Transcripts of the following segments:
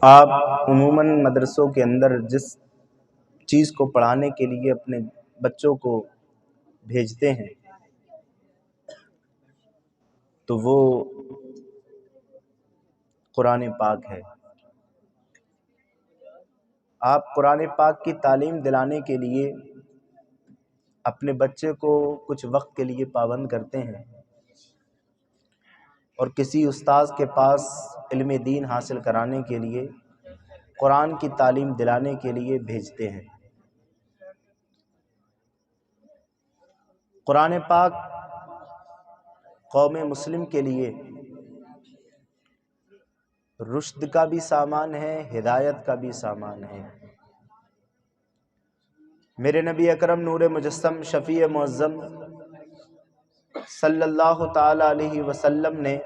آپ عموماً مدرسوں کے اندر جس چیز کو پڑھانے کے لیے اپنے بچوں کو بھیجتے ہیں تو وہ قرآن پاک ہے۔ آپ قرآن پاک کی تعلیم دلانے کے لیے اپنے بچے کو کچھ وقت کے لیے پابند کرتے ہیں اور کسی استاذ کے پاس علم دین حاصل کرانے کے لیے، قرآن کی تعلیم دلانے کے لیے بھیجتے ہیں۔ قرآن پاک قوم مسلم کے لیے رشد کا بھی سامان ہے، ہدایت کا بھی سامان ہے۔ میرے نبی اکرم نور مجسم شفیع معظم صلی اللہ تعالی علیہ وسلم نے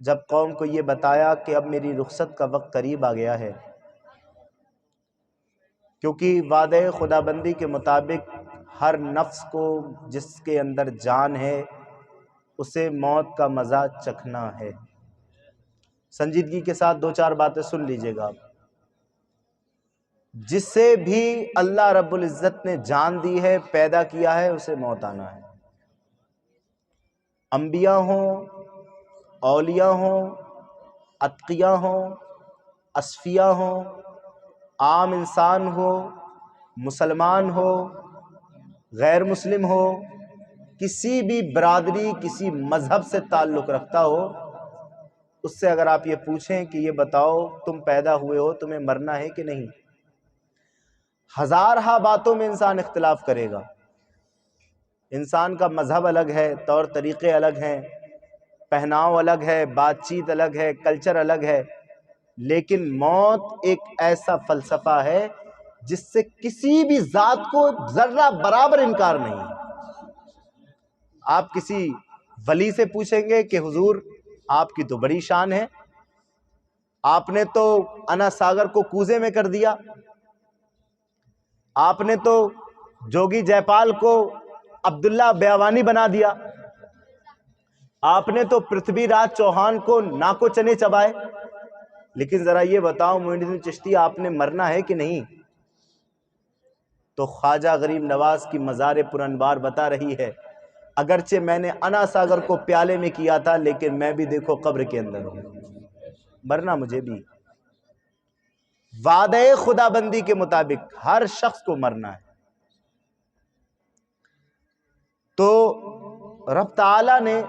جب قوم کو یہ بتایا کہ اب میری رخصت کا وقت قریب آ گیا ہے، کیونکہ وعدہ خدا بندی کے مطابق ہر نفس کو جس کے اندر جان ہے اسے موت کا مزہ چکھنا ہے۔ سنجیدگی کے ساتھ دو چار باتیں سن لیجئے گا آپ۔ جس سے بھی اللہ رب العزت نے جان دی ہے، پیدا کیا ہے، اسے موت آنا ہے۔ انبیاء ہوں، اولیاء ہوں، اتقیاء ہوں، اصفیاء ہوں، عام انسان ہو، مسلمان ہو، غیر مسلم ہو، کسی بھی برادری، کسی مذہب سے تعلق رکھتا ہو، اس سے اگر آپ یہ پوچھیں کہ یہ بتاؤ تم پیدا ہوئے ہو، تمہیں مرنا ہے کہ نہیں، ہزارہا باتوں میں انسان اختلاف کرے گا۔ انسان کا مذہب الگ ہے، طور طریقے الگ ہیں، پہناؤ الگ ہے، بات چیت الگ ہے، کلچر الگ ہے، لیکن موت ایک ایسا فلسفہ ہے جس سے کسی بھی ذات کو ذرہ برابر انکار نہیں ہے۔ آپ کسی ولی سے پوچھیں گے کہ حضور آپ کی تو بڑی شان ہے، آپ نے تو انا ساگر کو کوزے میں کر دیا، آپ نے تو جوگی جے پال کو عبداللہ بیابانی بنا دیا، آپ نے تو پرتھوی راج چوہان کو ناکو چنے چبائے، لیکن ذرا یہ بتاؤ معین الدین چشتی آپ نے مرنا ہے کہ نہیں؟ تو خواجہ غریب نواز کی مزار پر انوار بتا رہی ہے اگرچہ میں نے انا ساگر کو پیالے میں کیا تھا لیکن میں بھی دیکھو قبر کے اندر ہوں، مرنا مجھے بھی۔ وعدہ خدا بندی کے مطابق ہر شخص کو مرنا ہے۔ تو رب تعالیٰ نے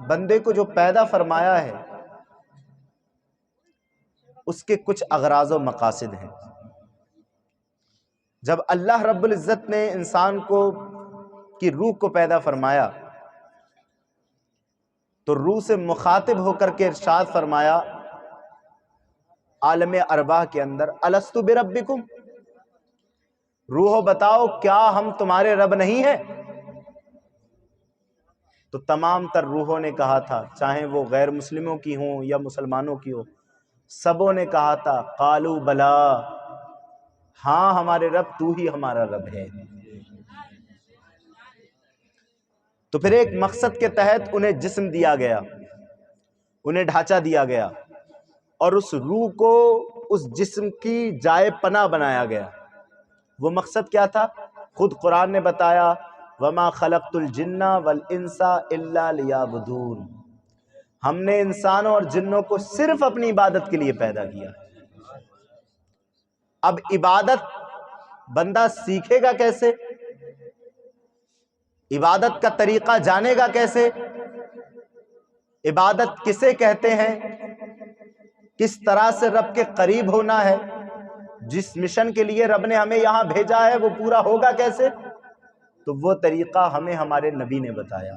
بندے کو جو پیدا فرمایا ہے اس کے کچھ اغراض و مقاصد ہیں۔ جب اللہ رب العزت نے انسان کو کی روح کو پیدا فرمایا تو روح سے مخاطب ہو کر کے ارشاد فرمایا عالم ارواح کے اندر الستو بربکم، روحو بتاؤ کیا ہم تمہارے رب نہیں ہیں؟ تو تمام تر روحوں نے کہا تھا، چاہے وہ غیر مسلموں کی ہوں یا مسلمانوں کی ہوں، سبوں نے کہا تھا قالوا بلا، ہاں ہمارے رب تو ہی ہمارا رب ہے۔ تو پھر ایک مقصد کے تحت انہیں جسم دیا گیا، انہیں ڈھانچہ دیا گیا اور اس روح کو اس جسم کی جائے پناہ بنایا گیا۔ وہ مقصد کیا تھا؟ خود قرآن نے بتایا وَمَا خَلَقْتُ الْجِنَّ وَالْإِنسَ إِلَّا لِيَعْبُدُونَ، ہم نے انسانوں اور جنوں کو صرف اپنی عبادت کے لیے پیدا کیا۔ اب عبادت بندہ سیکھے گا کیسے؟ عبادت کا طریقہ جانے گا کیسے؟ عبادت کسے کہتے ہیں؟ کس طرح سے رب کے قریب ہونا ہے؟ جس مشن کے لیے رب نے ہمیں یہاں بھیجا ہے وہ پورا ہوگا کیسے؟ تو وہ طریقہ ہمیں ہمارے نبی نے بتایا۔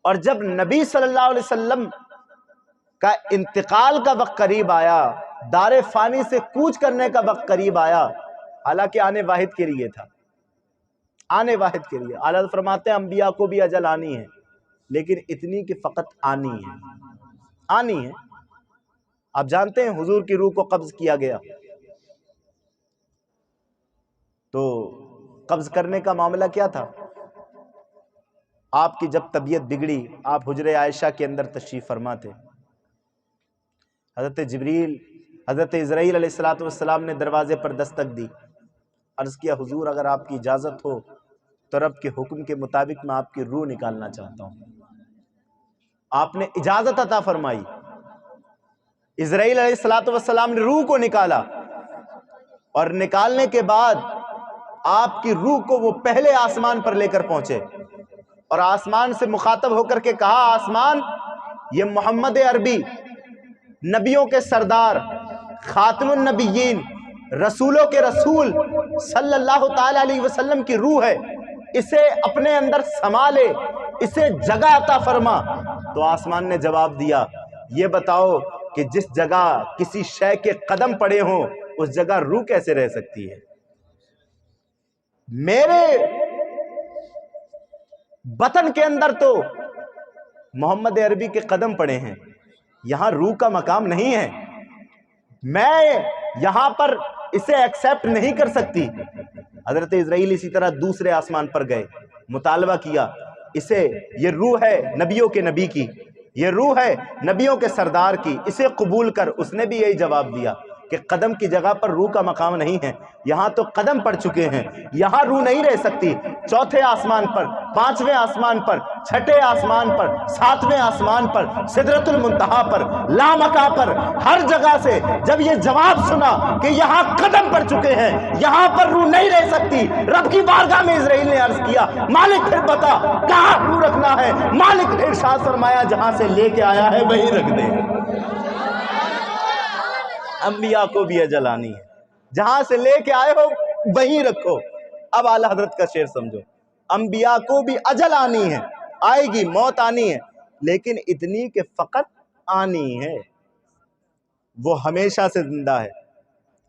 اور جب نبی صلی اللہ علیہ وسلم کا انتقال کا وقت قریب آیا، دار فانی سے کوچ کرنے کا وقت قریب آیا، حالانکہ آنے واحد کے لیے تھا، آنے واحد کے لیے، اعلیٰ فرماتے ہیں انبیاء کو بھی اجل آنی ہے لیکن اتنی کہ فقط آنی ہے، آنی ہے۔ آپ جانتے ہیں حضور کی روح کو قبض کیا گیا، تو قبض کرنے کا معاملہ کیا تھا؟ آپ کی جب طبیعت بگڑی، آپ حجرہ عائشہ کے اندر تشریف فرما تھے، حضرت جبریل، حضرت اسرائیل علیہ السلام نے دروازے پر دستک دی، عرض کیا حضور اگر آپ کی اجازت ہو تو رب کے حکم کے مطابق میں آپ کی روح نکالنا چاہتا ہوں۔ آپ نے اجازت عطا فرمائی، اسرائیل علیہ السلام نے روح کو نکالا، اور نکالنے کے بعد آپ کی روح کو وہ پہلے آسمان پر لے کر پہنچے، اور آسمان سے مخاطب ہو کر کے کہا، آسمان یہ محمد عربی، نبیوں کے سردار، خاتم النبیین، رسولوں کے رسول صلی اللہ تعالی علیہ وسلم کی روح ہے، اسے اپنے اندر سما لے، اسے جگہ عطا فرما۔ تو آسمان نے جواب دیا، یہ بتاؤ کہ جس جگہ کسی شے کے قدم پڑے ہوں اس جگہ روح کیسے رہ سکتی ہے؟ میرے بطن کے اندر تو محمد عربی کے قدم پڑے ہیں، یہاں روح کا مقام نہیں ہے، میں یہاں پر اسے ایکسیپٹ نہیں کر سکتی۔ حضرت اسرائیل اسی طرح دوسرے آسمان پر گئے، مطالبہ کیا، اسے یہ روح ہے نبیوں کے نبی کی، یہ روح ہے نبیوں کے سردار کی، اسے قبول کر۔ اس نے بھی یہی جواب دیا کہ قدم کی جگہ پر روح کا مقام نہیں ہے، یہاں تو قدم پڑ چکے ہیں، یہاں روح نہیں رہ سکتی۔ چوتھے آسمان پر، پانچویں آسمان پر، چھٹے آسمان پر، ساتویں آسمان پر، سدرۃ المنتہا پر، لامکا پر، ہر جگہ سے جب یہ جواب سنا کہ یہاں قدم پڑ چکے ہیں، یہاں پر روح نہیں رہ سکتی، رب کی بارگاہ میں اسرائیل نے عرض کیا، مالک پھر بتا کہاں روح رکھنا ہے؟ مالک نے ارشاد فرمایا، جہاں سے لے کے آیا ہے وہیں رکھ دے۔ انبیاء کو بھی اجل آنی ہے، جہاں سے لے کے آئے ہو وہیں رکھو۔ اب اعلیٰ حضرت کا شعر سمجھو، انبیاء کو بھی اجل آنی ہے، آئے گی، موت آنی ہے، لیکن اتنی کہ فقط آنی ہے، وہ ہمیشہ سے زندہ ہے۔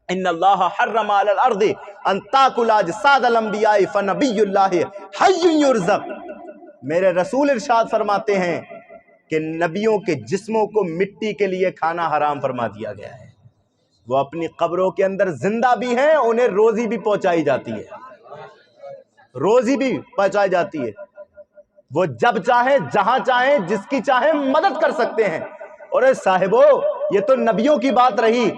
ان اللہ حرم علی الارض ان تاکل اجساد الانبیاء فنبی اللہ حی یرزق۔ میرے رسول ارشاد فرماتے ہیں کہ نبیوں کے جسموں کو مٹی کے لیے کھانا حرام فرما دیا گیا ہے، وہ اپنی قبروں کے اندر زندہ بھی ہیں، انہیں روزی بھی پہنچائی جاتی ہے، روزی بھی پہنچائی جاتی ہے، وہ جب چاہیں، جہاں چاہیں، جس کی چاہیں مدد کر سکتے ہیں۔ اور اے صاحبو، یہ تو نبیوں کی بات رہی،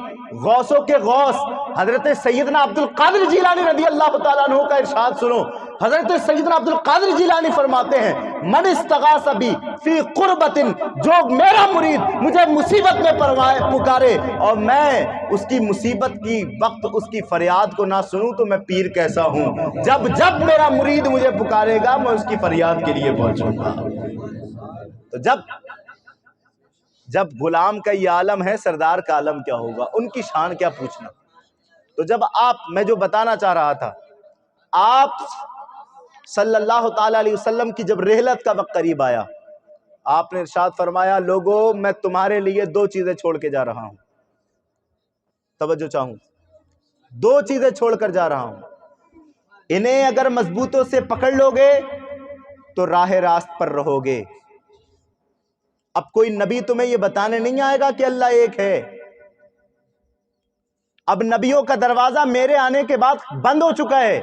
غوثوں کے غوث حضرت سیدنا عبد القادر جیلانی رضی اللہ تعالیٰ عنہ کا ارشاد سنو۔ حضرت سیدنا عبد القادر جیلانی فرماتے ہیں، من استغاث بی فی قربت، جو میرا مرید مجھے مصیبت میں پکارے اور میں اس کی مصیبت کی وقت اس کی فریاد کو نہ سنوں تو میں پیر کیسا ہوں؟ جب جب میرا مرید مجھے پکارے گا میں اس کی فریاد کے لیے پہنچوں گا۔ تو جب غلام کا یہ عالم ہے، سردار کا عالم کیا ہوگا، ان کی شان کیا پوچھنا۔ تو جب میں جو بتانا چاہ رہا تھا، آپ صلی اللہ تعالی علیہ وسلم کی جب رحلت کا وقت قریب آیا، آپ نے ارشاد فرمایا، لوگوں میں تمہارے لیے دو چیزیں چھوڑ کے جا رہا ہوں، توجہ چاہوں، دو چیزیں چھوڑ کر جا رہا ہوں، انہیں اگر مضبوطوں سے پکڑ لو گے تو راہ راست پر رہو گے۔ اب کوئی نبی تمہیں یہ بتانے نہیں آئے گا کہ اللہ ایک ہے، اب نبیوں کا دروازہ میرے آنے کے بعد بند ہو چکا ہے،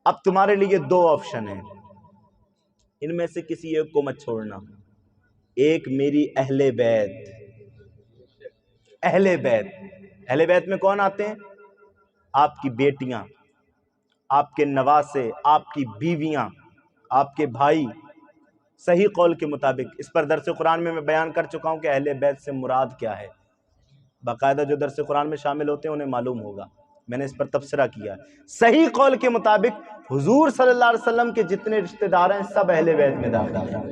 اب تمہارے لیے دو آپشن ہیں، ان میں سے کسی ایک کو مت چھوڑنا۔ ایک میری اہل بیت، اہل بیت، اہل بیت میں کون آتے ہیں؟ آپ کی بیٹیاں، آپ کے نواسے، آپ کی بیویاں، آپ کے بھائی۔ صحیح قول کے مطابق اس پر درس قرآن میں بیان کر چکا ہوں کہ اہل بیت سے مراد کیا ہے، باقاعدہ جو درس قرآن میں شامل ہوتے ہیں انہیں معلوم ہوگا، میں نے اس پر تبصرہ کیا ہے۔ صحیح قول کے مطابق حضور صلی اللہ علیہ وسلم کے جتنے رشتہ دار ہیں سب اہل بیت میں داخل ہیں۔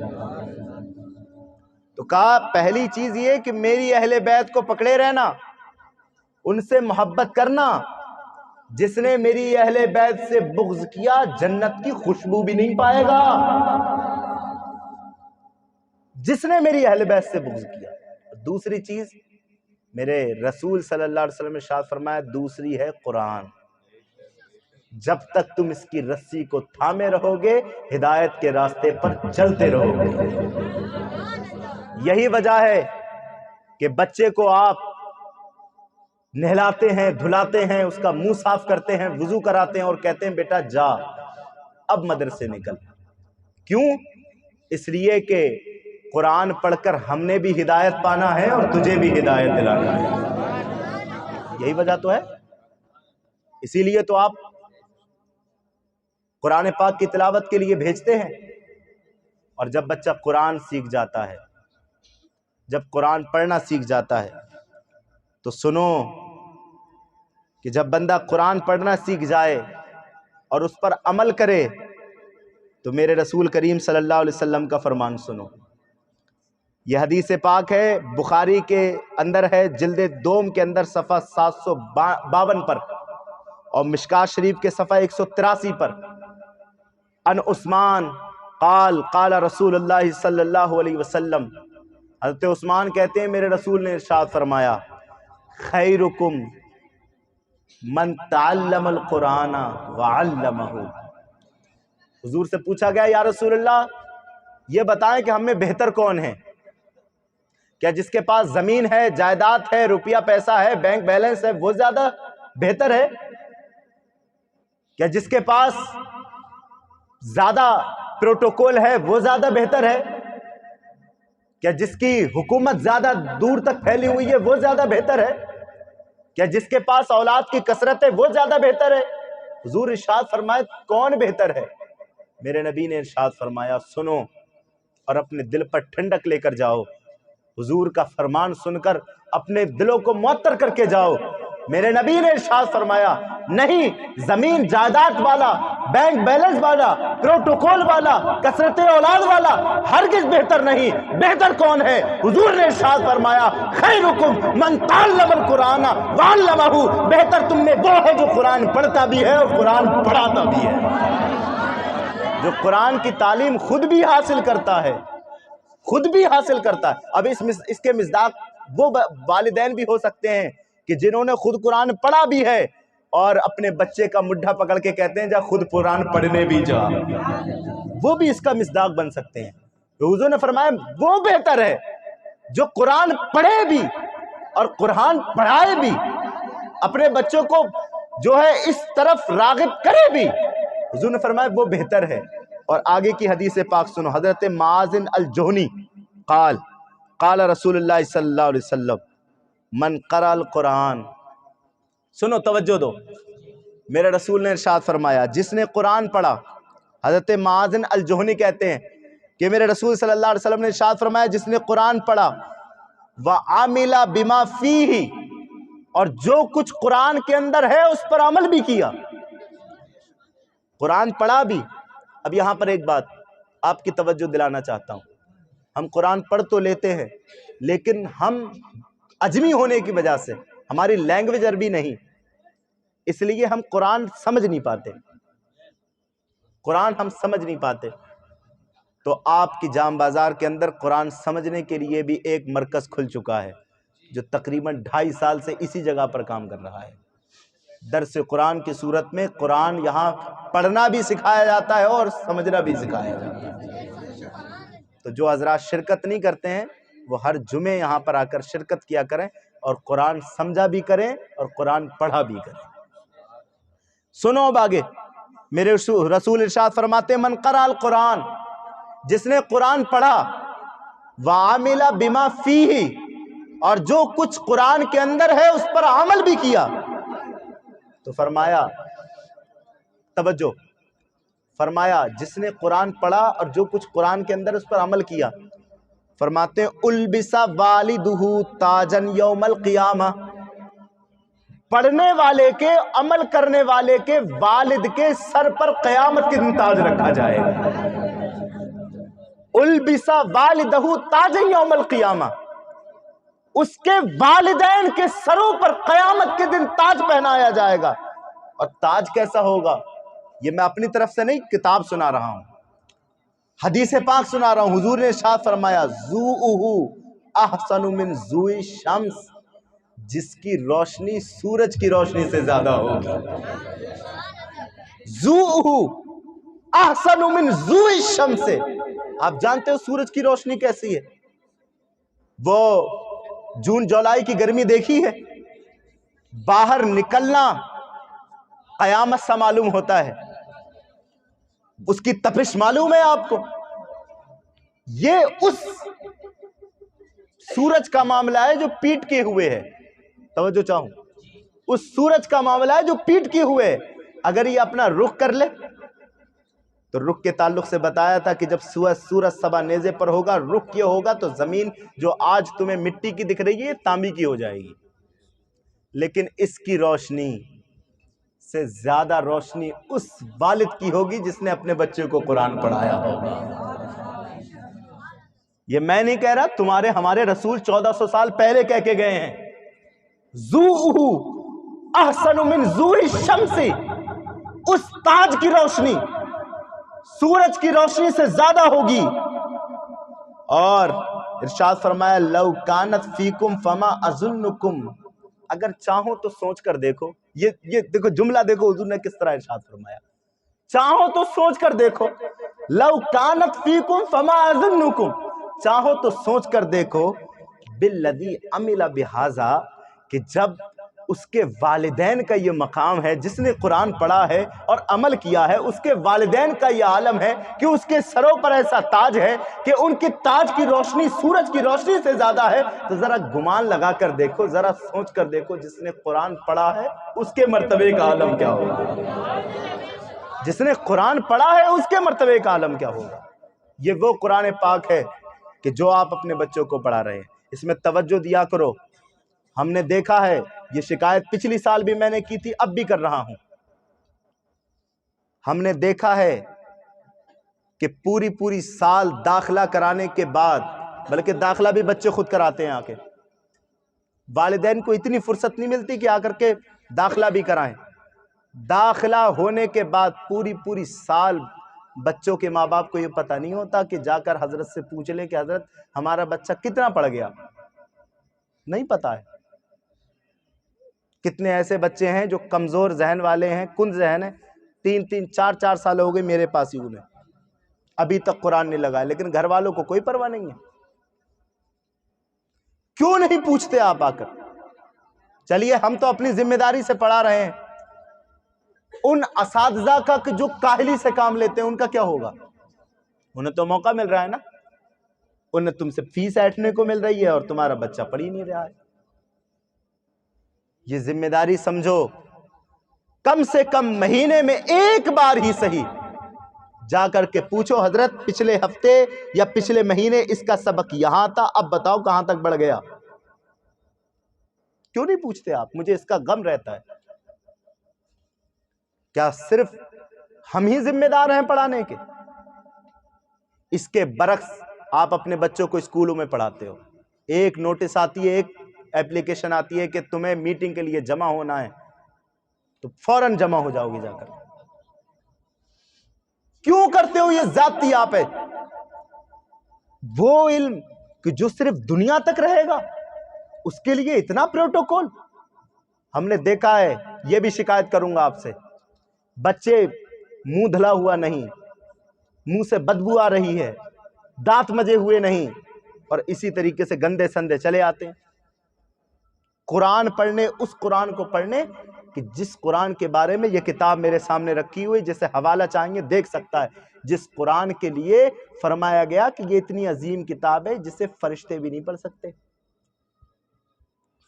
تو کہا پہلی چیز یہ کہ میری اہل بیت کو پکڑے رہنا، ان سے محبت کرنا۔ جس نے میری اہل بیت سے بغض کیا جنت کی خوشبو بھی نہیں پائے گا، جس نے میری اہل بیت سے بغض کیا۔ دوسری چیز میرے رسول صلی اللہ علیہ وسلم نے ارشاد فرمایا، دوسری ہے قرآن، جب تک تم اس کی رسی کو تھامے رہو گے ہدایت کے راستے پر چلتے رہو گے۔ یہی وجہ ہے کہ بچے کو آپ نہلاتے ہیں، دھلاتے ہیں، اس کا منہ صاف کرتے ہیں، وضو کراتے ہیں اور کہتے ہیں بیٹا جا اب مدرسے نکل، کیوں؟ اس لیے کہ قرآن پڑھ کر ہم نے بھی ہدایت پانا ہے اور تجھے بھی ہدایت دلانا ہے، یہی وجہ تو ہے۔ اسی لیے تو آپ قرآن پاک کی تلاوت کے لیے بھیجتے ہیں، اور جب بچہ قرآن سیکھ جاتا ہے، جب قرآن پڑھنا سیکھ جاتا ہے، تو سنو کہ جب بندہ قرآن پڑھنا سیکھ جائے اور اس پر عمل کرے تو میرے رسول کریم صلی اللہ علیہ وسلم کا فرمان سنو۔ یہ حدیث پاک ہے، بخاری کے اندر ہے، جلد دوم کے اندر صفحہ 752 پر، اور مشکات شریف کے صفحہ 183 پر۔ ان عثمان قال قال رسول اللہ صلی اللہ علیہ وسلم، حضرت عثمان کہتے ہیں میرے رسول نے ارشاد فرمایا، خیرکم من تعلم القرآن وعلمہ۔ حضور سے پوچھا گیا یا رسول اللہ یہ بتائیں کہ ہم میں بہتر کون ہے؟ کیا جس کے پاس زمین ہے، جائیداد ہے، روپیہ پیسہ ہے، بینک بیلنس ہے، وہ زیادہ بہتر ہے؟ کیا جس کے پاس زیادہ پروٹوکول ہے وہ زیادہ بہتر ہے؟ کیا جس کی حکومت زیادہ دور تک پھیلی ہوئی ہے وہ زیادہ بہتر ہے؟ کیا جس کے پاس اولاد کی کثرت ہے وہ زیادہ بہتر ہے؟ حضور ارشاد فرمائے کون بہتر ہے؟ میرے نبی نے ارشاد فرمایا سنو اور اپنے دل پر ٹھنڈک لے کر جاؤ، حضور کا فرمان سن کر اپنے دلوں کو معطر کر کے جاؤ۔ میرے نبی نے ارشاد فرمایا نہیں، زمین جائیداد والا، بینک بیلنس والا، پروٹوکول والا، کثرت اولاد والا ہرگز بہتر نہیں۔ بہتر کون ہے؟ حضور نے ارشاد فرمایا خیرکم من تعلم القرآن وعلمہ، بہتر تم میں وہ ہے جو قرآن پڑھتا بھی ہے اور قرآن پڑھاتا بھی ہے، جو قرآن کی تعلیم خود بھی حاصل کرتا ہے، خود بھی حاصل کرتا ہے۔ اب اس کے مصداق وہ والدین بھی ہو سکتے ہیں کہ جنہوں نے خود قرآن پڑھا بھی ہے اور اپنے بچے کا مڈھا پکڑ کے کہتے ہیں جا خود قرآن پڑھنے بھی جا، وہ بھی اس کا مصداق بن سکتے ہیں۔ تو حضور نے فرمایا وہ بہتر ہے جو قرآن پڑھے بھی اور قرآن پڑھائے بھی، اپنے بچوں کو جو ہے اس طرف راغب کرے بھی، حضور نے فرمایا وہ بہتر ہے۔ اور آگے کی حدیث پاک سنو، حضرت معاذ الجہنی قال قال رسول اللہ صلی اللہ علیہ وسلم من قرأ القرآن، سنو توجہ دو، میرے رسول نے ارشاد فرمایا جس نے قرآن پڑھا، حضرت معاذ الجہنی کہتے ہیں کہ میرے رسول صلی اللہ علیہ وسلم نے ارشاد فرمایا جس نے قرآن پڑھا وعمل بما فیہ، اور جو کچھ قرآن کے اندر ہے اس پر عمل بھی کیا، قرآن پڑھا بھی۔ اب یہاں پر ایک بات آپ کی توجہ دلانا چاہتا ہوں، ہم قرآن پڑھ تو لیتے ہیں لیکن ہم اجمی ہونے کی وجہ سے ہماری لینگویج عربی نہیں، اس لیے ہم قرآن سمجھ نہیں پاتے، قرآن ہم سمجھ نہیں پاتے۔ تو آپ کی جام بازار کے اندر قرآن سمجھنے کے لیے بھی ایک مرکز کھل چکا ہے جو تقریباً 2.5 سال سے اسی جگہ پر کام کر رہا ہے۔ درس قرآن کی صورت میں قرآن یہاں پڑھنا بھی سکھایا جاتا ہے اور سمجھنا بھی سکھایا جاتا ہے۔ تو جو حضرات شرکت نہیں کرتے ہیں وہ ہر جمعے یہاں پر آ کر شرکت کیا کریں اور قرآن سمجھا بھی کریں اور قرآن پڑھا بھی کریں۔ سنو اب آگے، میرے رسول ارشاد فرماتے من قرأ القرآن، جس نے قرآن پڑھا وعمل بما فیہ، اور جو کچھ قرآن کے اندر ہے اس پر عمل بھی کیا، تو فرمایا توجہ، فرمایا جس نے قرآن پڑھا اور جو کچھ قرآن کے اندر اس پر عمل کیا، فرماتے ہیں البس والدہ تاجن یوم القیامہ، پڑھنے والے کے، عمل کرنے والے کے والد کے سر پر قیامت کے دن تاج رکھا جائے گا۔ البس والدہ تاجن یوم القیامہ، اس کے والدین کے سروں پر قیامت کے دن تاج پہنایا جائے گا۔ اور تاج کیسا ہوگا یہ میں اپنی طرف سے نہیں، کتاب سنا رہا ہوں، حدیث پاک سنا رہا ہوں۔ حضور نے ارشاد فرمایا ضوءہ احسن من ضوء الشمس، جس کی روشنی سورج کی روشنی سے زیادہ ہوگی۔ ضوءہ احسن من ضوء الشمس، آپ جانتے ہو سورج کی روشنی کیسی ہے؟ وہ جون جولائی کی گرمی دیکھی ہے، باہر نکلنا قیامت سا معلوم ہوتا ہے، اس کی تپش معلوم ہے آپ کو، یہ اس سورج کا معاملہ ہے جو پیٹ کیے ہوئے ہے. توجہ چاہوں, اس سورج کا معاملہ ہے جو پیٹ کیے ہوئے ہے. اگر یہ اپنا رخ کر لے تو رخ کے تعلق سے بتایا تھا کہ جب سورج سبا نیزے پر ہوگا, رخ یہ ہوگا تو زمین جو آج تمہیں مٹی کی دکھ رہی ہے تانبی کی ہو جائے گی. لیکن اس کی روشنی سے زیادہ روشنی اس والد کی ہوگی جس نے اپنے بچے کو قرآن پڑھایا ہوگا. یہ میں نہیں کہہ رہا, تمہارے ہمارے رسول 1400 سال پہلے کہہ کے گئے ہیں, ضوءہ احسن من ضوء الشمس, اس تاج کی روشنی سورج کی روشنی سے زیادہ ہوگی. اور ارشاد فرمایا لو کانت فیکم فما اظنکم, اگر چاہو تو سوچ کر دیکھو. یہ دیکھو جملہ, دیکھو حضور نے کس طرح ارشاد فرمایا, چاہو تو سوچ کر دیکھو. لو کانت فیکم فما اظنکم, چاہو تو سوچ کر دیکھو. بالذی عمل بہذا, کہ جب اس کے والدین کا یہ مقام ہے, جس نے قرآن پڑھا ہے اور عمل کیا ہے, اس کے والدین کا یہ عالم ہے کہ اس کے سروں پر ایسا تاج ہے کہ ان کے تاج کی روشنی سورج کی روشنی سے زیادہ ہے. تو ذرا گمان لگا کر دیکھو, ذرا سوچ کر دیکھو, جس نے قرآن پڑھا ہے اس کے مرتبے کا عالم کیا ہوگا. جس نے قرآن پڑھا ہے اس کے مرتبے کا عالم کیا ہوگا. یہ وہ قرآن پاک ہے کہ جو آپ اپنے بچوں کو پڑھا رہے ہیں. اس میں توجہ دیا کرو. ہم نے دیکھا ہے, یہ شکایت پچھلی سال بھی میں نے کی تھی, اب بھی کر رہا ہوں. ہم نے دیکھا ہے کہ پوری سال داخلہ کرانے کے بعد, بلکہ داخلہ بھی بچے خود کراتے ہیں آ کے, والدین کو اتنی فرصت نہیں ملتی کہ آ کر کے داخلہ بھی کرائیں. داخلہ ہونے کے بعد پوری سال بچوں کے ماں باپ کو یہ پتہ نہیں ہوتا کہ جا کر حضرت سے پوچھ لیں کہ حضرت ہمارا بچہ کتنا پڑھ گیا. نہیں پتا ہے. کتنے ایسے بچے ہیں جو کمزور ذہن والے ہیں, کن ذہن ہیں, 3 4 سال ہو گئے میرے پاس ہی, انہیں ابھی تک قرآن نہیں لگا, لیکن گھر والوں کو کوئی پرواہ نہیں ہے. کیوں نہیں پوچھتے آپ آ کر؟ چلیے ہم تو اپنی ذمہ داری سے پڑھا رہے ہیں. ان اساتذہ کا جو کاہلی سے کام لیتے ہیں ان کا کیا ہوگا؟ انہیں تو موقع مل رہا ہے نا, انہیں تم سے فیس ایٹنے کو مل رہی ہے اور تمہارا بچہ پڑھ ہی نہیں رہا ہے. یہ ذمہ داری سمجھو. کم سے کم مہینے میں ایک بار ہی صحیح جا کر کے پوچھو, حضرت پچھلے ہفتے یا پچھلے مہینے اس کا سبق یہاں تھا, اب بتاؤ کہاں تک بڑھ گیا. کیوں نہیں پوچھتے آپ؟ مجھے اس کا غم رہتا ہے. کیا صرف ہم ہی ذمہ دار ہیں پڑھانے کے؟ اس کے برعکس آپ اپنے بچوں کو اسکولوں میں پڑھاتے ہو, ایک نوٹس آتی ہے, ایک ایپلیکیشن آتی ہے کہ تمہیں میٹنگ کے لیے جمع ہونا ہے, تو فوراً جمع ہو جاؤ گے جا کر. کیوں کرتے ہو یہ ذاتی آپ ہے؟ وہ علم کہ جو صرف دنیا تک رہے گا, اس کے لیے اتنا پروٹوکول. ہم نے دیکھا ہے, یہ بھی شکایت کروں گا آپ سے, بچے منہ دھلا ہوا نہیں, منہ سے بدبو آ رہی ہے, دانت مجے ہوئے نہیں, اور اسی طریقے سے گندے سندے چلے آتے ہیں قرآن پڑھنے, اس قرآن کو پڑھنے کہ جس قرآن کے بارے میں, یہ کتاب میرے سامنے رکھی ہوئی, جسے حوالہ چاہیے دیکھ سکتا ہے, جس قرآن کے لیے فرمایا گیا کہ یہ اتنی عظیم کتاب ہے جسے فرشتے بھی نہیں پڑھ سکتے.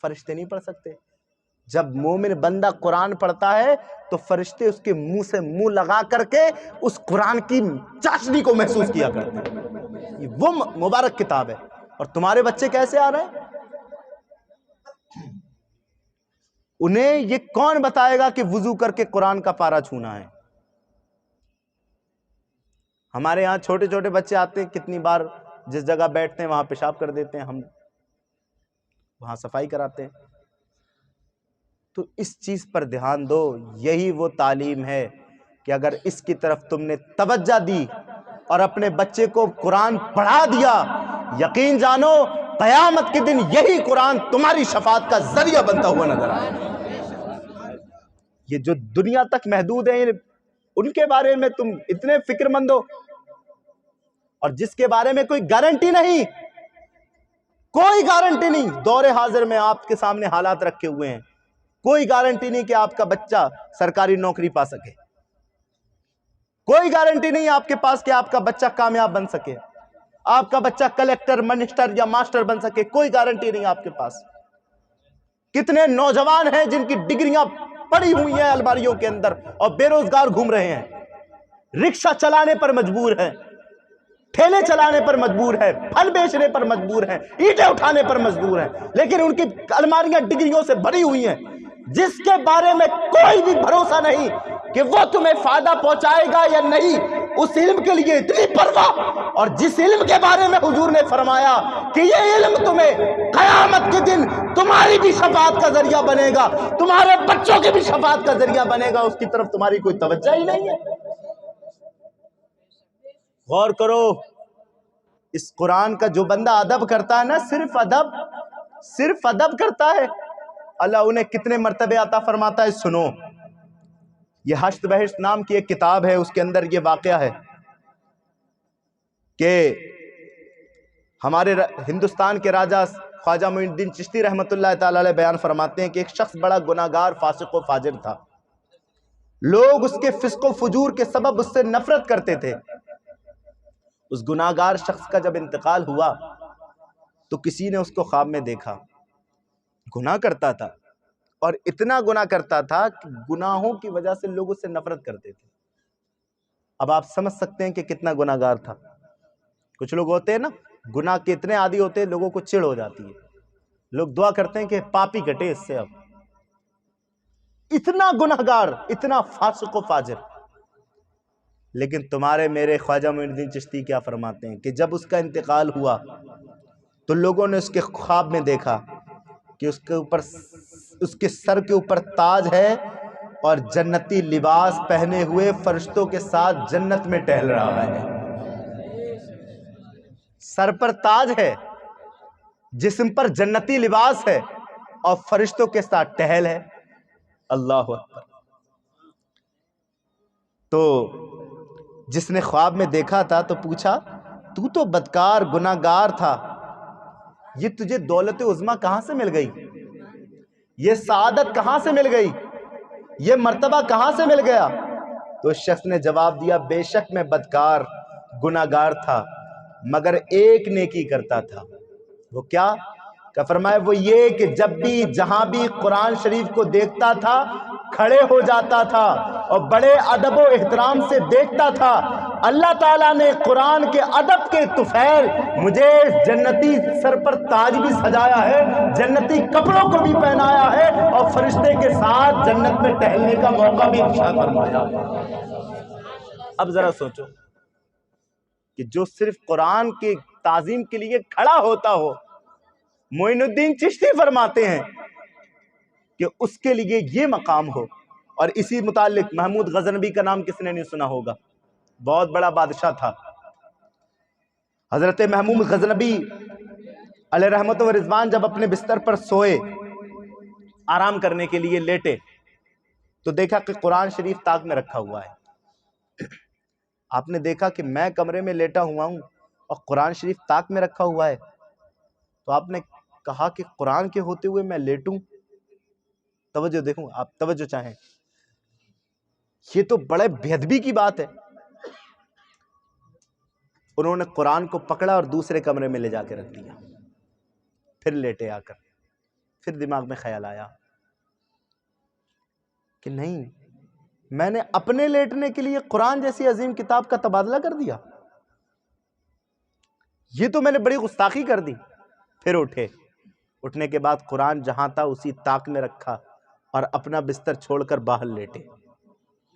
فرشتے نہیں پڑھ سکتے. جب مومن بندہ قرآن پڑھتا ہے تو فرشتے اس کے منہ سے منہ لگا کر کے اس قرآن کی چاشنی کو محسوس کیا کرتے ہیں. یہ وہ مبارک کتاب ہے. اور تمہارے بچے کیسے آ رہے ہیں؟ انہیں یہ کون بتائے گا کہ وضو کر کے قرآن کا پارا چھونا ہے؟ ہمارے یہاں چھوٹے چھوٹے بچے آتے ہیں, کتنی بار جس جگہ بیٹھتے ہیں وہاں پیشاب کر دیتے ہیں, ہم وہاں صفائی کراتے ہیں. تو اس چیز پر دھیان دو. یہی وہ تعلیم ہے کہ اگر اس کی طرف تم نے توجہ دی اور اپنے بچے کو قرآن پڑھا دیا, یقین جانو قیامت کے دن یہی قرآن تمہاری شفاعت کا ذریعہ بنتا ہوا نظر آئے. یہ جو دنیا تک محدود ہیں, ان کے بارے میں تم اتنے فکر مند ہو, اور جس کے بارے میں کوئی گارنٹی نہیں, کوئی گارنٹی نہیں. دور حاضر میں آپ کے سامنے حالات رکھے ہوئے ہیں, کوئی گارنٹی نہیں کہ آپ کا بچہ سرکاری نوکری پا سکے, کوئی گارنٹی نہیں آپ کے پاس کہ آپ کا بچہ کامیاب بن سکے. آپ کا بچہ کلیکٹر، منسٹر یا ماسٹر بن سکے، کوئی گارنٹی نہیں آپ کے پاس۔ کتنے نوجوان ہیں جن کی ڈگریاں پڑی ہوئی ہیں الماریوں کے اندر اور بے روزگار گھوم رہے ہیں، رکشہ چلانے پر مجبور ہیں، ٹھیلے چلانے پر مجبور ہے، پھل بیچنے پر مجبور ہیں، اینٹیں اٹھانے پر مجبور ہیں، لیکن ان کی الماریاں ڈگریوں سے بھری ہوئی ہیں، جس کے بارے میں کوئی بھی بھروسہ نہیں کہ وہ تمہیں فائدہ پہنچائے گا یا نہیں، اس علم کے لیے اتنی پرواہ۔ اور جس علم کے بارے میں حضور نے فرمایا کہ یہ علم تمہیں قیامت کے دن تمہاری بھی شفاعت کا ذریعہ بنے گا، تمہارے بچوں کی بھی شفاعت کا ذریعہ بنے گا، اس کی طرف تمہاری کوئی توجہ ہی نہیں ہے۔ غور کرو، اس قرآن کا جو بندہ ادب کرتا ہے نا، صرف ادب کرتا ہے، اللہ انہیں کتنے مرتبے عطا فرماتا ہے۔ سنو، یہ حشت بہشت نام کی ایک کتاب ہے، اس کے اندر یہ واقعہ ہے کہ ہمارے ہندوستان کے راجہ خواجہ معین الدین چشتی رحمۃ اللہ تعالی علیہ بیان فرماتے ہیں کہ ایک شخص بڑا گناہگار، فاسق و فاجر تھا، لوگ اس کے فسق و فجور کے سبب اس سے نفرت کرتے تھے۔ اس گناہگار شخص کا جب انتقال ہوا تو کسی نے اس کو خواب میں دیکھا، گناہ کرتا تھا اور اتنا گناہ کرتا تھا کہ گناہوں کی وجہ سے لوگ اس سے نفرت کرتے تھے۔ اب آپ سمجھ سکتے ہیں کہ کتنا گناہگار تھا۔ کچھ لوگ ہوتے ہیں نا، گناہ کے اتنے عادی ہوتے ہیں لوگوں کو چڑ ہو جاتی ہے، لوگ دعا کرتے ہیں کہ پاپی کٹے اس سے۔ اب اتنا گناہگار، اتنا فاسق و فاجر، لیکن تمہارے میرے خواجہ معین الدین چشتی کیا فرماتے ہیں کہ جب اس کا انتقال ہوا تو لوگوں نے اس کے خواب میں دیکھا کہ اس کے سر کے اوپر تاج ہے اور جنتی لباس پہنے ہوئے فرشتوں کے ساتھ جنت میں ٹہل رہا ہے۔ سر پر تاج ہے، جسم پر جنتی لباس ہے اور فرشتوں کے ساتھ ٹہل ہے۔ اللہ اکبر۔ تو جس نے خواب میں دیکھا تھا تو پوچھا، تو بدکار گناہگار تھا، یہ تجھے دولت عظمیٰ کہاں سے مل گئی؟ یہ سعادت کہاں سے مل گئی؟ یہ مرتبہ کہاں سے مل گیا؟ تو اس شخص نے جواب دیا، بے شک میں بدکار گناہگار تھا مگر ایک نیکی کرتا تھا۔ وہ کیا؟ کہ فرمایا وہ یہ کہ جب بھی جہاں بھی قرآن شریف کو دیکھتا تھا کھڑے ہو جاتا تھا اور بڑے ادب و احترام سے دیکھتا تھا۔ اللہ تعالیٰ نے قرآن کے ادب کے طفیل مجھے جنتی سر پر تاج بھی سجایا ہے، جنتی کپڑوں کو بھی پہنایا ہے اور فرشتے کے ساتھ جنت میں ٹہلنے کا موقع بھی عطا فرمایا۔ اب ذرا سوچو کہ جو صرف قرآن کی تعظیم کے لیے کھڑا ہوتا ہو، معین الدین چشتی فرماتے ہیں کہ اس کے لیے یہ مقام ہو۔ اور اسی متعلق محمود غزنوی کا نام کس نے نہیں سنا ہوگا، بہت بڑا بادشاہ تھا۔ حضرت محمود غزنوی علیہ رحمت و رضوان جب اپنے بستر پر سوئے، آرام کرنے کے لیے لیٹے، تو دیکھا کہ قرآن شریف طاق میں رکھا ہوا ہے۔ آپ نے دیکھا کہ میں کمرے میں لیٹا ہوا ہوں اور قرآن شریف طاق میں رکھا ہوا ہے، تو آپ نے کہا کہ قرآن کے ہوتے ہوئے میں لیٹوں؟ توجہ دیکھوں، آپ توجہ چاہیں، یہ تو بڑے بے ادبی کی بات ہے۔ انہوں نے قرآن کو پکڑا اور دوسرے کمرے میں لے جا کے رکھ دیا، پھر لیٹے آ کر، پھر دماغ میں خیال آیا کہ نہیں، میں نے اپنے لیٹنے کے لیے قرآن جیسی عظیم کتاب کا تبادلہ کر دیا، یہ تو میں نے بڑی گستاخی کر دی۔ پھر اٹھنے کے بعد قرآن جہاں تھا اسی طاق میں رکھا اور اپنا بستر چھوڑ کر باہر لیٹے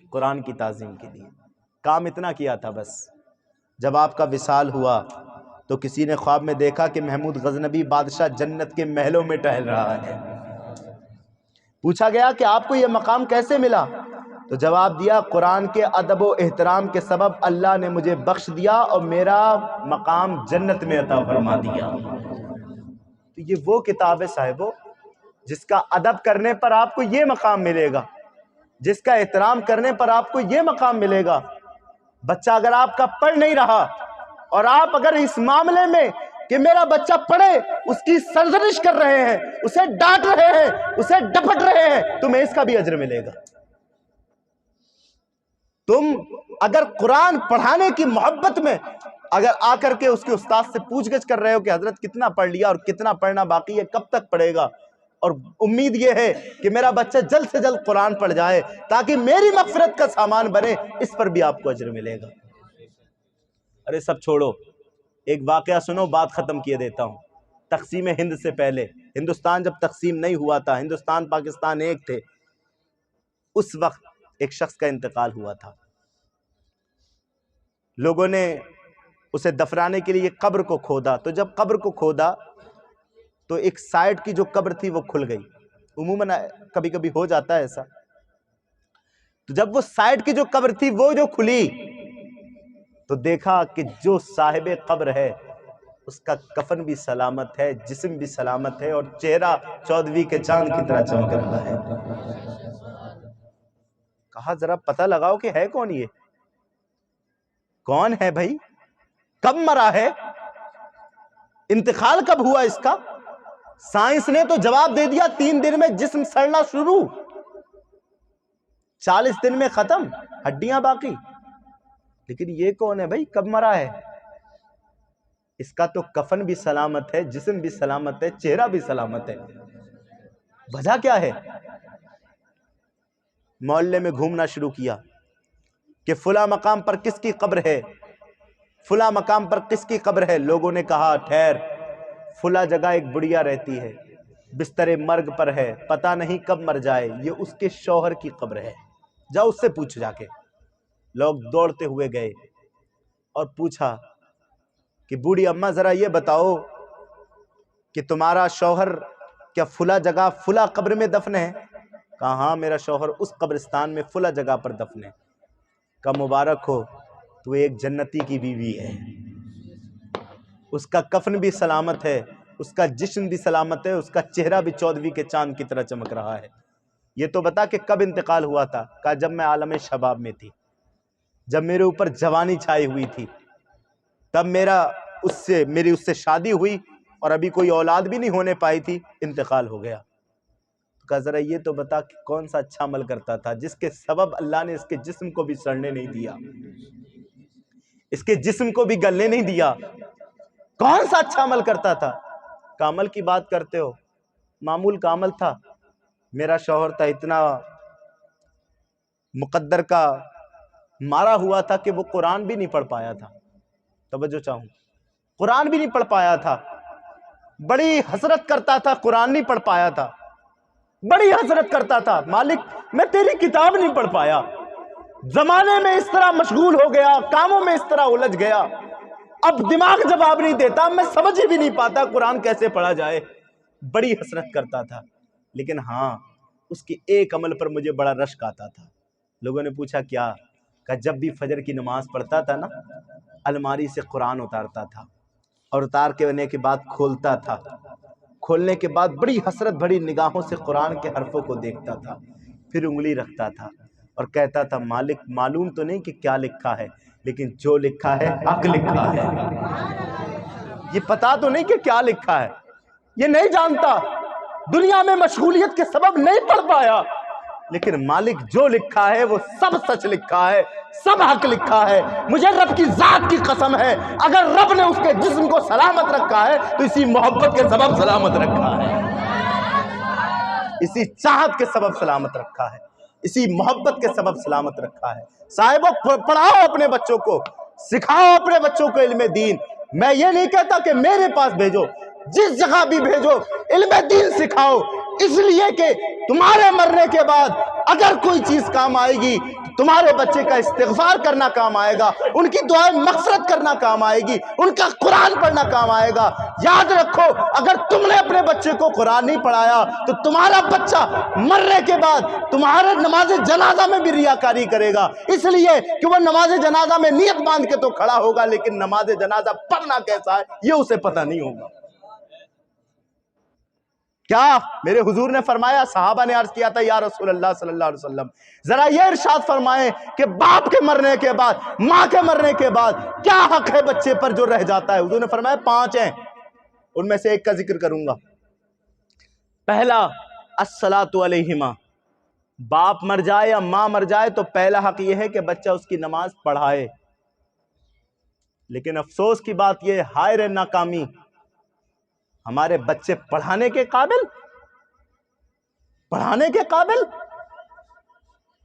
قرآن کی تعظیم کے لیے۔ کام اتنا کیا تھا بس۔ جب آپ کا وصال ہوا تو کسی نے خواب میں دیکھا کہ محمود غزنوی بادشاہ جنت کے محلوں میں ٹہل رہا ہے۔ پوچھا گیا کہ آپ کو یہ مقام کیسے ملا؟ تو جواب دیا، قرآن کے ادب و احترام کے سبب اللہ نے مجھے بخش دیا اور میرا مقام جنت میں عطا فرما دیا۔ تو یہ وہ کتاب ہے صاحبو جس کا ادب کرنے پر آپ کو یہ مقام ملے گا، جس کا احترام کرنے پر آپ کو یہ مقام ملے گا۔ بچہ اگر آپ کا پڑھ نہیں رہا اور آپ اگر اس معاملے میں کہ میرا بچہ پڑھے اس کی سرزنش کر رہے ہیں، اسے ڈانٹ رہے ہیں، اسے ڈپٹ رہے ہیں، تمہیں اس کا بھی اجر ملے گا۔ تم اگر قرآن پڑھانے کی محبت میں اگر آ کر کے اس کے استاد سے پوچھ گچھ کر رہے ہو کہ حضرت کتنا پڑھ لیا اور کتنا پڑھنا باقی ہے، کب تک پڑھے گا، اور امید یہ ہے کہ میرا بچہ جلد سے جلد قرآن پڑھ جائے تاکہ میری مغفرت کا سامان بنے، اس پر بھی آپ کو اجر ملے گا۔ ارے سب چھوڑو، ایک واقعہ سنو، بات ختم کیے دیتا ہوں۔ تقسیم ہند سے پہلے، ہندوستان جب تقسیم نہیں ہوا تھا، ہندوستان پاکستان ایک تھے، اس وقت ایک شخص کا انتقال ہوا تھا۔ لوگوں نے اسے دفنانے کے لیے قبر کو کھودا، تو جب قبر کو کھودا تو ایک سائڈ کی جو قبر تھی وہ کھل گئی۔ عموماً کبھی کبھی ہو جاتا ہے ایسا۔ تو جب وہ سائڈ کی جو قبر تھی وہ جو کھلی تو دیکھا کہ جو صاحب قبر ہے اس کا کفن بھی سلامت ہے، جسم بھی سلامت ہے، اور چہرہ 14ویں کے چاند کی طرح چمک رہا ہے۔ کہا ذرا پتہ لگاؤ کہ ہے کون، یہ کون ہے بھائی، کب مرا ہے، انتقال کب ہوا اس کا؟ سائنس نے تو جواب دے دیا 3 دن میں جسم سڑنا شروع، 40 دن میں ختم، ہڈیاں باقی۔ لیکن یہ کون ہے بھائی، کب مرا ہے؟ اس کا تو کفن بھی سلامت ہے، جسم بھی سلامت ہے، چہرہ بھی سلامت ہے، وجہ کیا ہے؟ محلے میں گھومنا شروع کیا کہ فلاں مقام پر کس کی قبر ہے، فلاں مقام پر کس کی قبر ہے۔ لوگوں نے کہا ٹھہر، فلاں جگہ ایک بڑھیا رہتی ہے، بستر مرگ پر ہے، پتہ نہیں کب مر جائے، یہ اس کے شوہر کی قبر ہے، جا اس سے پوچھ جا کے۔ لوگ دوڑتے ہوئے گئے اور پوچھا کہ بوڑھی اماں ذرا یہ بتاؤ کہ تمہارا شوہر کیا فلاں جگہ فلاں قبر میں دفن ہے؟ کہا ہاں میرا شوہر اس قبرستان میں فلاں جگہ پر دفن ہے۔ کا مبارک ہو، تو ایک جنتی کی بیوی ہے، اس کا کفن بھی سلامت ہے، اس کا جسم بھی سلامت ہے، اس کا چہرہ بھی 14ویں کے چاند کی طرح چمک رہا ہے۔ یہ تو بتا کہ کب انتقال ہوا تھا؟ کہا جب میں عالم شباب میں تھی، جب میرے اوپر جوانی چھائی ہوئی تھی، تب میری اس سے شادی ہوئی اور ابھی کوئی اولاد بھی نہیں ہونے پائی تھی، انتقال ہو گیا۔ کہا ذرا یہ تو بتا کہ کون سا اچھا عمل کرتا تھا جس کے سبب اللہ نے اس کے جسم کو بھی سڑنے نہیں دیا، اس کے جسم کو بھی گلنے نہیں دیا، کون سا اچھا عمل کرتا تھا؟ کہ عمل کی بات کرتے ہو، معمول کا عمل تھا، میرا شوہر تھا اتنا مقدر کا مارا ہوا تھا کہ وہ قرآن بھی نہیں پڑھ پایا تھا۔ توجہ چاہوں، قرآن بھی نہیں پڑھ پایا تھا، بڑی حسرت کرتا تھا، قرآن نہیں پڑھ پایا تھا، بڑی حسرت کرتا تھا، مالک میں تیری کتاب نہیں پڑھ پایا، زمانے میں اس طرح مشغول ہو گیا، کاموں میں اس طرح الجھ گیا، اب دماغ جواب نہیں دیتا، میں سمجھ بھی نہیں پاتا قرآن کیسے پڑھا جائے، بڑی حسرت کرتا تھا۔ لیکن ہاں اس کے ایک عمل پر مجھے بڑا رشک آتا تھا۔ لوگوں نے پوچھا کیا؟ کہ جب بھی فجر کی نماز پڑھتا تھا نا، الماری سے قرآن اتارتا تھا اور اتار کے ہونے کے بعد کھولتا تھا، کھولنے کے بعد بڑی حسرت بھری نگاہوں سے قرآن کے حرفوں کو دیکھتا تھا، پھر انگلی رکھتا تھا اور کہتا تھا مالک معلوم تو نہیں کہ کیا لکھا ہے، لیکن جو لکھا ہے حق لکھا ہے، یہ پتا تو نہیں کہ کیا لکھا ہے، یہ نہیں جانتا، دنیا میں مشغولیت کے سبب نہیں پڑھ پایا، لیکن مالک جو لکھا ہے وہ سب سچ لکھا ہے، سب حق لکھا ہے۔ مجھے رب کی ذات کی قسم ہے، اگر رب نے اس کے جسم کو سلامت رکھا ہے تو اسی محبت کے سبب سلامت رکھا ہے، اسی چاہت کے سبب سلامت رکھا ہے، اسی محبت کے سبب سلامت رکھا ہے۔ صاحبوں پڑھاؤ اپنے بچوں کو، سکھاؤ اپنے بچوں کو علم دین۔ میں یہ نہیں کہتا کہ میرے پاس بھیجو، جس جگہ بھی بھیجو علم دین سکھاؤ، اس لیے کہ تمہارے مرنے کے بعد اگر کوئی چیز کام آئے گی تمہارے بچے کا استغفار کرنا کام آئے گا، ان کی دعائیں مغفرت کرنا کام آئے گی، ان کا قرآن پڑھنا کام آئے گا۔ یاد رکھو اگر تم نے اپنے بچے کو قرآن نہیں پڑھایا تو تمہارا بچہ مرنے کے بعد تمہارے نماز جنازہ میں بھی ریاکاری کرے گا، اس لیے کہ وہ نماز جنازہ میں نیت باندھ کے تو کھڑا ہوگا لیکن نماز جنازہ پڑھنا کیسا ہے یہ اسے پتہ نہیں ہوگا۔ کیا میرے حضور نے فرمایا، صحابہ نے عرض کیا تھا یا رسول اللہ صلی اللہ علیہ وسلم ذرا یہ ارشاد فرمائیں کہ باپ کے مرنے کے بعد، ماں کے مرنے کے بعد کیا حق ہے بچے پر جو رہ جاتا ہے؟ حضور نے فرمایا 5 ہیں، ان میں سے ایک کا ذکر کروں گا۔ پہلا الصلاۃ علیہما، باپ مر جائے یا ماں مر جائے تو پہلا حق یہ ہے کہ بچہ اس کی نماز پڑھائے. لیکن افسوس کی بات یہ، ہائے رے ناکامی، ہمارے بچے پڑھانے کے قابل، پڑھانے کے قابل،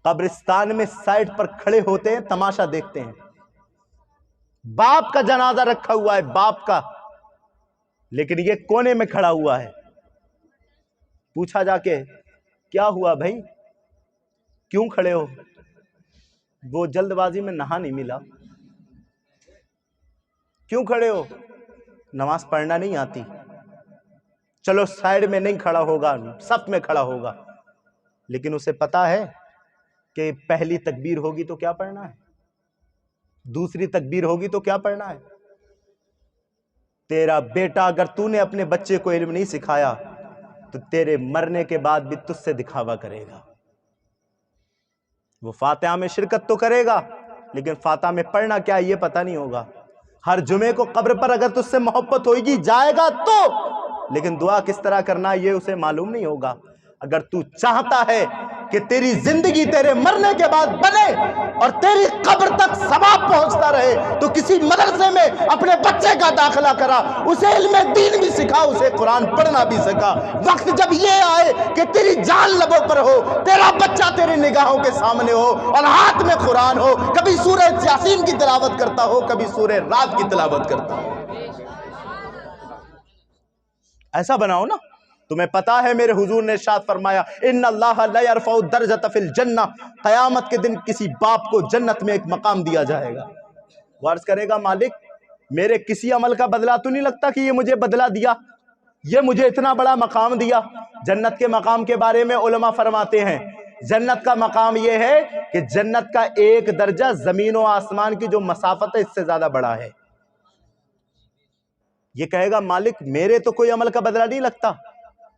قبرستان میں سائٹ پر کھڑے ہوتے ہیں، تماشا دیکھتے ہیں. باپ کا جنازہ رکھا ہوا ہے، باپ کا، لیکن یہ کونے میں کھڑا ہوا ہے. پوچھا جا کے کیا ہوا بھائی، کیوں کھڑے ہو؟ وہ جلد بازی میں نہا نہیں ملا. کیوں کھڑے ہو؟ نماز پڑھنا نہیں آتی. چلو سائیڈ میں نہیں کھڑا ہوگا، صف میں کھڑا ہوگا، لیکن اسے پتا ہے کہ پہلی تکبیر ہوگی تو کیا پڑھنا ہے، دوسری تکبیر ہوگی تو کیا پڑھنا ہے. تیرا بیٹا، اگر تو نے اپنے بچے کو علم نہیں سکھایا تو تیرے مرنے کے بعد بھی تجھ سے دکھاوا کرے گا. وہ فاتحہ میں شرکت تو کرے گا، لیکن فاتحہ میں پڑھنا کیا ہے یہ پتہ نہیں ہوگا. ہر جمعے کو قبر پر اگر تجھ سے محبت ہوئے گی جائے گا تو، لیکن دعا کس طرح کرنا یہ اسے معلوم نہیں ہوگا. اگر تو چاہتا ہے کہ تیری زندگی تیرے مرنے کے بعد بنے اور تیری قبر تک ثواب پہنچتا رہے تو کسی مدرسے میں اپنے بچے کا داخلہ کرا، اسے علم دین بھی سکھا، اسے قرآن پڑھنا بھی سکھا. وقت جب یہ آئے کہ تیری جان لبوں پر ہو، تیرا بچہ تیری نگاہوں کے سامنے ہو اور ہاتھ میں قرآن ہو، کبھی سورہ یاسین کی تلاوت کرتا ہو، کبھی سورہ رات کی تلاوت کرتا ہو، ایسا بناؤ نا. تمہیں پتا ہے میرے حضور نے ارشاد فرمایا ان اللہ لا یرفع الدرجۃ فی الجنہ، قیامت کے دن کسی باپ کو جنت میں ایک مقام دیا جائے گا. وہ عرض کرے گا مالک میرے کسی عمل کا بدلہ تو نہیں لگتا کہ یہ مجھے بدلہ دیا، یہ مجھے اتنا بڑا مقام دیا. جنت کے مقام کے بارے میں علماء فرماتے ہیں جنت کا مقام یہ ہے کہ جنت کا ایک درجہ زمین و آسمان کی جو مسافت ہے اس سے زیادہ بڑا ہے. یہ کہے گا مالک میرے تو کوئی عمل کا بدلہ نہیں لگتا،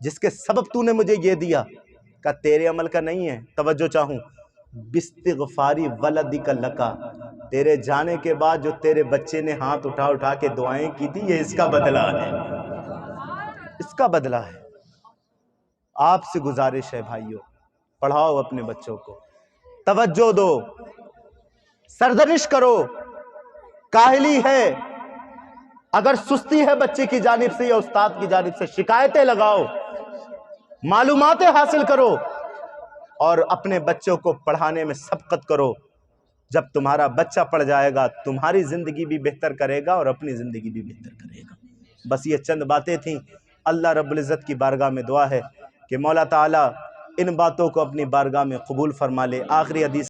جس کے سبب تو نے مجھے یہ دیا. کہ تیرے عمل کا نہیں ہے. توجہ چاہوں، باستغفاری ولدک لکا، تیرے جانے کے بعد جو تیرے بچے نے ہاتھ اٹھا اٹھا کے دعائیں کی تھی یہ اس کا بدلہ ہے، اس کا بدلہ ہے. آپ سے گزارش ہے بھائیو، پڑھاؤ اپنے بچوں کو، توجہ دو، سرزنش کرو. کاہلی ہے، اگر سستی ہے بچے کی جانب سے یا استاد کی جانب سے شکایتیں لگاؤ، معلوماتیں حاصل کرو اور اپنے بچوں کو پڑھانے میں سبقت کرو. جب تمہارا بچہ پڑھ جائے گا تمہاری زندگی بھی بہتر کرے گا اور اپنی زندگی بھی بہتر کرے گا. بس یہ چند باتیں تھیں. اللہ رب العزت کی بارگاہ میں دعا ہے کہ مولا تعالیٰ ان باتوں کو اپنی بارگاہ میں قبول فرما لے. آخری حدیث